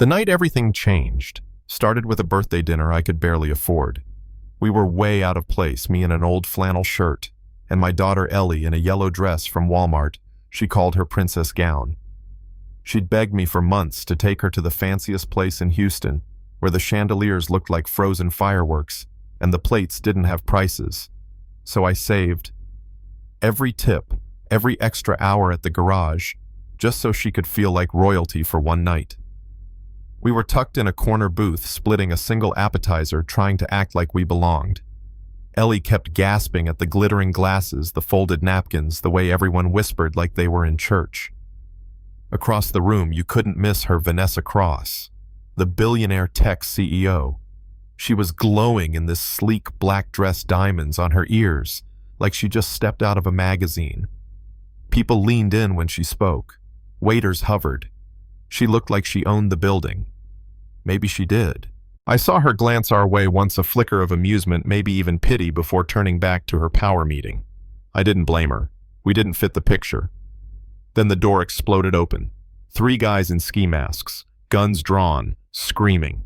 The night everything changed. Started with a birthday dinner I could barely afford. We were way out of place, me in an old flannel shirt, and my daughter Ellie in a yellow dress from Walmart she called her princess gown. She'd begged me for months to take her to the fanciest place in Houston, where the chandeliers looked like frozen fireworks and the plates didn't have prices. So I saved every tip, every extra hour at the garage, just so she could feel like royalty for one night. We were tucked in a corner booth, splitting a single appetizer, trying to act like we belonged. Ellie kept gasping at the glittering glasses, the folded napkins, the way everyone whispered like they were in church. Across the room, you couldn't miss her Vanessa Cross, the billionaire tech CEO. She was glowing in this sleek black dress, diamonds on her ears, like she just stepped out of a magazine. People leaned in when she spoke. Waiters hovered. She looked like she owned the building. Maybe she did. I saw her glance our way once, a flicker of amusement, maybe even pity, before turning back to her power meeting. I didn't blame her. We didn't fit the picture. Then the door exploded open. 3 guys in ski masks, guns drawn, screaming.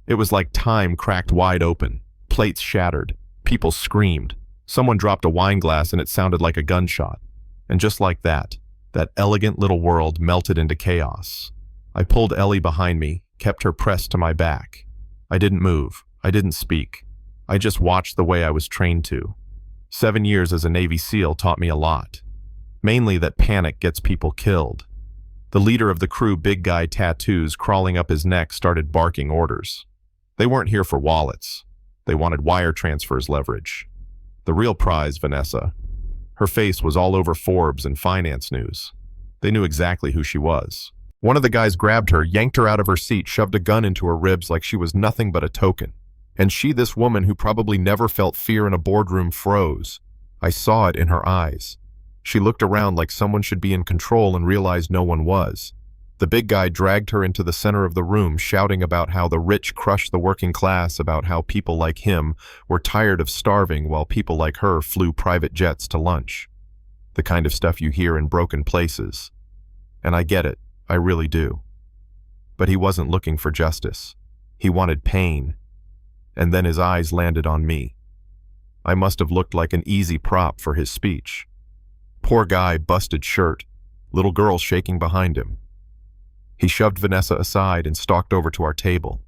It was like time cracked wide open. Plates shattered. People screamed. Someone dropped a wine glass and it sounded like a gunshot. And just like that elegant little world melted into chaos. I pulled Ellie behind me, kept her pressed to my back. I didn't move. I didn't speak. I just watched the way I was trained to. 7 years as a Navy SEAL taught me a lot. Mainly that panic gets people killed. The leader of the crew, big guy, tattoos crawling up his neck, started barking orders. They weren't here for wallets. They wanted wire transfers leverage. The real prize, Vanessa. Her face was all over Forbes and finance news. They knew exactly who she was. One of the guys grabbed her, yanked her out of her seat, shoved a gun into her ribs like she was nothing but a token. And she, this woman who probably never felt fear in a boardroom, froze. I saw it in her eyes. She looked around like someone should be in control and realized no one was. The big guy dragged her into the center of the room, shouting about how the rich crushed the working class, about how people like him were tired of starving while people like her flew private jets to lunch. The kind of stuff you hear in broken places. And I get it, I really do. But he wasn't looking for justice. He wanted pain. And then his eyes landed on me. I must have looked like an easy prop for his speech. Poor guy, busted shirt, little girl shaking behind him. He shoved Vanessa aside and stalked over to our table.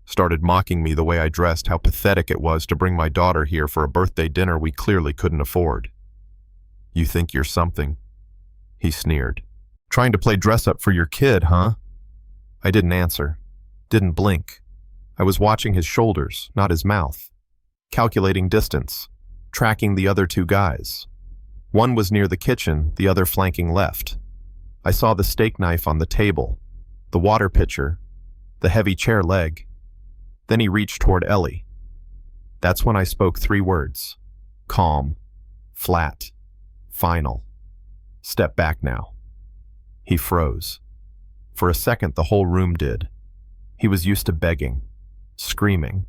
Started mocking me the way I dressed, how pathetic it was to bring my daughter here for a birthday dinner we clearly couldn't afford. "You think you're something?" he sneered. "Trying to play dress up for your kid, huh?" I didn't answer. Didn't blink. I was watching his shoulders, not his mouth. Calculating distance. Tracking the other 2 guys. One was near the kitchen, the other flanking left. I saw the steak knife on the table, the water pitcher, the heavy chair leg. Then he reached toward Ellie. That's when I spoke 3 words. Calm. Flat. Final. Step back now. He froze. For a second, the whole room did. He was used to begging, screaming.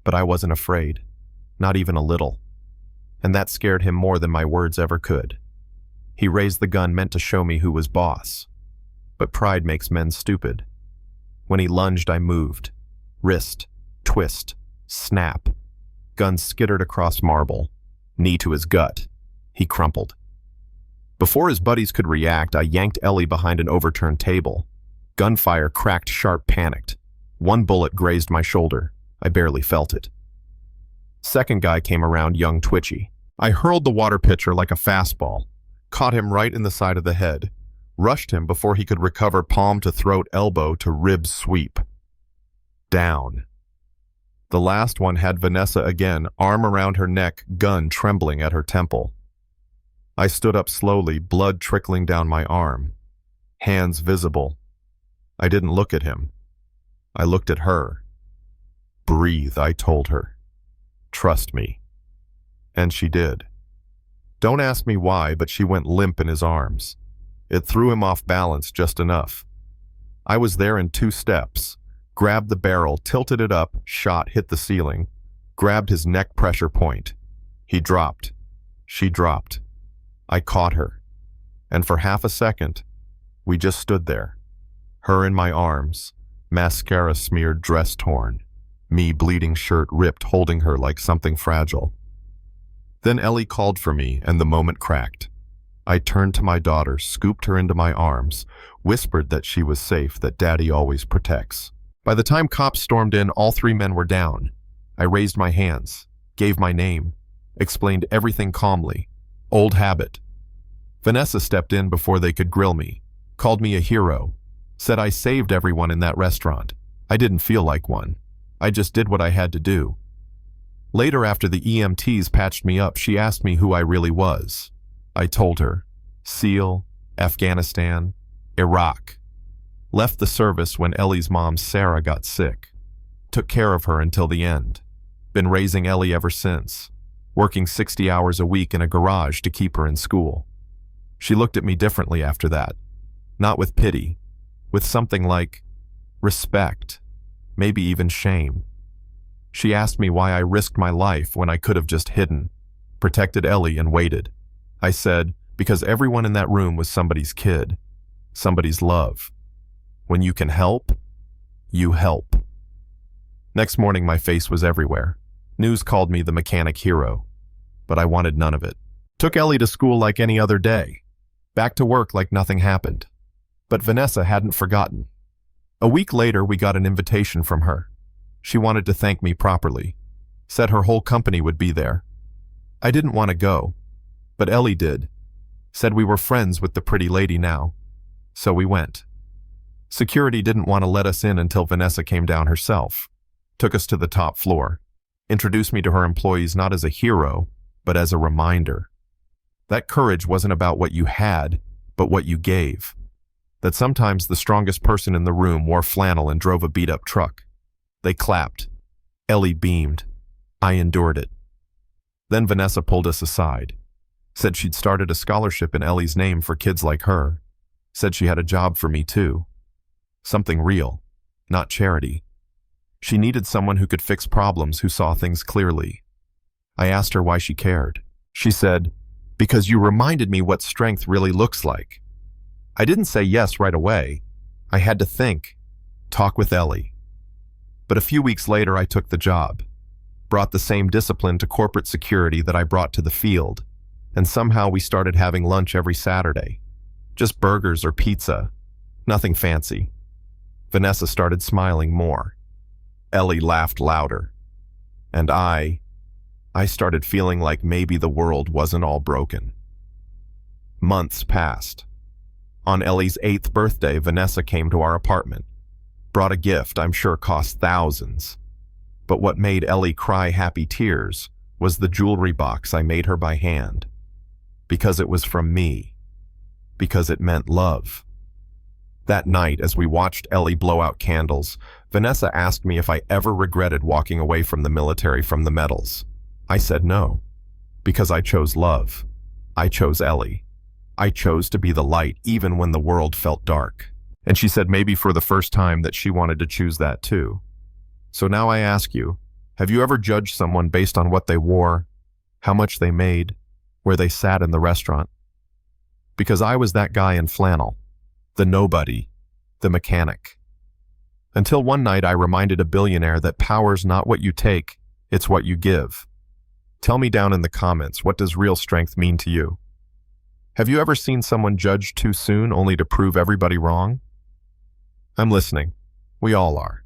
But I wasn't afraid. Not even a little. And that scared him more than my words ever could. He raised the gun, meant to show me who was boss. But pride makes men stupid. When he lunged, I moved. Wrist, twist, snap. Gun skittered across marble. Knee to his gut. He crumpled. Before his buddies could react, I yanked Ellie behind an overturned table. Gunfire cracked sharp, panicked. 1 bullet grazed my shoulder. I barely felt it. Second guy came around, young, twitchy. I hurled the water pitcher like a fastball. Caught him right in the side of the head. Rushed him before he could recover, palm to throat, elbow to rib sweep. Down. The last one had Vanessa again, arm around her neck, gun trembling at her temple. I stood up slowly, blood trickling down my arm. Hands visible. I didn't look at him. I looked at her. "Breathe," I told her. "Trust me." And she did. Don't ask me why, but she went limp in his arms. It threw him off balance just enough. I was there in 2 steps. Grabbed the barrel, tilted it up, shot hit the ceiling. Grabbed his neck pressure point. He dropped. She dropped. I caught her. And for half a second, we just stood there. Her in my arms, mascara smeared, dress torn, me bleeding, shirt ripped, holding her like something fragile. Then Ellie called for me, and the moment cracked. I turned to my daughter, scooped her into my arms, whispered that she was safe, that Daddy always protects. By the time cops stormed in, all three men were down. I raised my hands, gave my name, explained everything calmly. Old habit. Vanessa stepped in before they could grill me, called me a hero, said I saved everyone in that restaurant. I didn't feel like one. I just did what I had to do. Later, after the EMTs patched me up, she asked me who I really was. I told her. SEAL, Afghanistan, Iraq. Left the service when Ellie's mom, Sarah, got sick. Took care of her until the end. Been raising Ellie ever since, working 60 hours a week in a garage to keep her in school. She looked at me differently after that. Not with pity, with something like respect, maybe even shame. She asked me why I risked my life when I could have just hidden, protected Ellie, and waited. I said, because everyone in that room was somebody's kid, somebody's love. When you can help, you help. Next morning, my face was everywhere. News called me the mechanic hero, but I wanted none of it. Took Ellie to school like any other day. Back to work like nothing happened. But Vanessa hadn't forgotten. A week later, we got an invitation from her. She wanted to thank me properly. Said her whole company would be there. I didn't want to go, but Ellie did. Said we were friends with the pretty lady now. So we went. Security didn't want to let us in until Vanessa came down herself. Took us to the top floor. Introduced me to her employees not as a hero, but as a reminder. That courage wasn't about what you had, but what you gave. That sometimes the strongest person in the room wore flannel and drove a beat-up truck. They clapped. Ellie beamed. I endured it. Then Vanessa pulled us aside. Said she'd started a scholarship in Ellie's name for kids like her. Said she had a job for me too. Something real, not charity. She needed someone who could fix problems, who saw things clearly. I asked her why she cared. She said, because you reminded me what strength really looks like. I didn't say yes right away. I had to think, talk with Ellie. But a few weeks later, I took the job. Brought the same discipline to corporate security that I brought to the field. And somehow we started having lunch every Saturday. Just burgers or pizza. Nothing fancy. Vanessa started smiling more. Ellie laughed louder. And I started feeling like maybe the world wasn't all broken. Months passed. On Ellie's 8th birthday, Vanessa came to our apartment. Brought a gift I'm sure cost thousands. But what made Ellie cry happy tears was the jewelry box I made her by hand. Because it was from me. Because it meant love. That night, as we watched Ellie blow out candles, Vanessa asked me if I ever regretted walking away from the military, from the medals. I said no. Because I chose love. I chose Ellie. I chose to be the light even when the world felt dark. And she said maybe for the first time that she wanted to choose that too. So now I ask you, have you ever judged someone based on what they wore, how much they made, where they sat in the restaurant? Because I was that guy in flannel, the nobody, the mechanic. Until one night I reminded a billionaire that power's not what you take, it's what you give. Tell me down in the comments, what does real strength mean to you? Have you ever seen someone judged too soon only to prove everybody wrong? I'm listening. We all are.